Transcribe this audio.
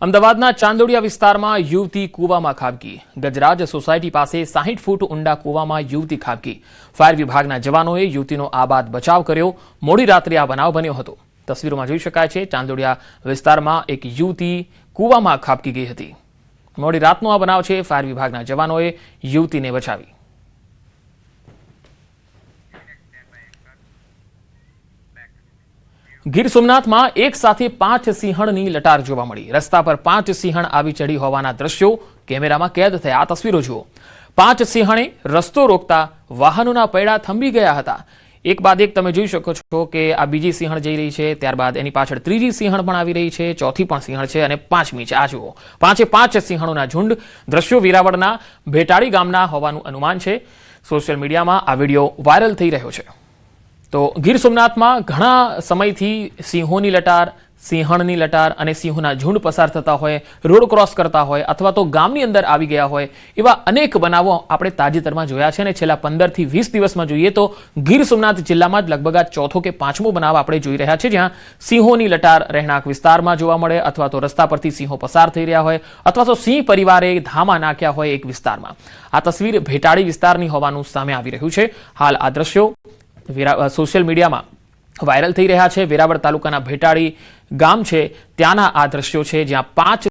અમદાવાદના ચાંદોડિયા વિસ્તારમાં યુવતી કૂવામાં ખાબકી। ગજરાજ સોસાયટી પાસે 60 ફૂટ ઊંડા કૂવામાં યુવતી ખાબકી। ફાયર વિભાગના જવાનોએ યુવતીનો આબાદ બચાવ કર્યો। મોડી રાત્રે આ બનાવ બન્યો હતો। તસવીરોમાં જોઈ શકાય છે ચાંદોડિયા વિસ્તારમાં એક યુવતી કૂવામાં ખાબકી ગઈ હતી। મોડી રાતનો આ બનાવ છે। ફાયર વિભાગના જવાનોએ યુવતીને બચાવી। ગીર સોમનાથમાં એક સાથે 5 સિંહણની લટાર જોવા મળી। રસ્તા પર 5 સિંહણ આવી ચડી હોવાના દ્રશ્યો કેમેરામાં કેદ થયા। આ તસવીરો જુઓ। 5 સિંહણે રસ્તો રોકતા વાહનોના પૈડા થંભી ગયા હતા। એક બાદ એક તમે જોઈ શકો છો કે આ બીજી સિંહણ જઈ રહી છે, ત્યારબાદ એની પાછળ ત્રીજી સિંહણ પણ આવી રહી છે, ચોથી પણ સિંહણ છે અને પાંચમી છે। આ જુઓ, 5 સિંહણોના ઝુંડ। દ્રશ્યો વેરાવળના ભેટાળી ગામના હોવાનું અનુમાન છે। સોશિયલ મીડિયામાં આ વિડીયો વાયરલ થઈ રહ્યો છે। તો ગીર સોમનાથમાં ઘણા સમયથી સિંહોની લટાર, સિંહણની લટાર અને સિંહોના ઝુંડ પસાર થતા હોય, રોડ ક્રોસ કરતા હોય અથવા તો ગામની અંદર આવી ગયા હોય, એવા અનેક બનાવો આપણે તાજેતરમાં જોયા છે। અને છેલ્લા 15 થી 20 દિવસમાં જોઈએ તો ગીર સોમનાથ જિલ્લામાં જ લગભગ આ ચોથો કે પાંચમો બનાવ આપણે જોઈ રહ્યા છે, જ્યાં સિંહોની લટાર રહેણાંક વિસ્તારમાં જોવા મળે અથવા તો રસ્તા પરથી સિંહો પસાર થઈ રહ્યા હોય અથવા તો સિંહ પરિવારે ધામા નાખ્યા હોય એક વિસ્તારમાં। આ તસવીર ભેટાળી વિસ્તારની હોવાનું સામે આવી રહ્યું છે। હાલ આ દ્રશ્યો સોશિયલ મીડિયામાં વાયરલ થઈ રહ્યા છે। વેરાવળ તાલુકાના ભેટાળી ગામ છે, ત્યાંના આ દ્રશ્યો છે, જ્યાં 5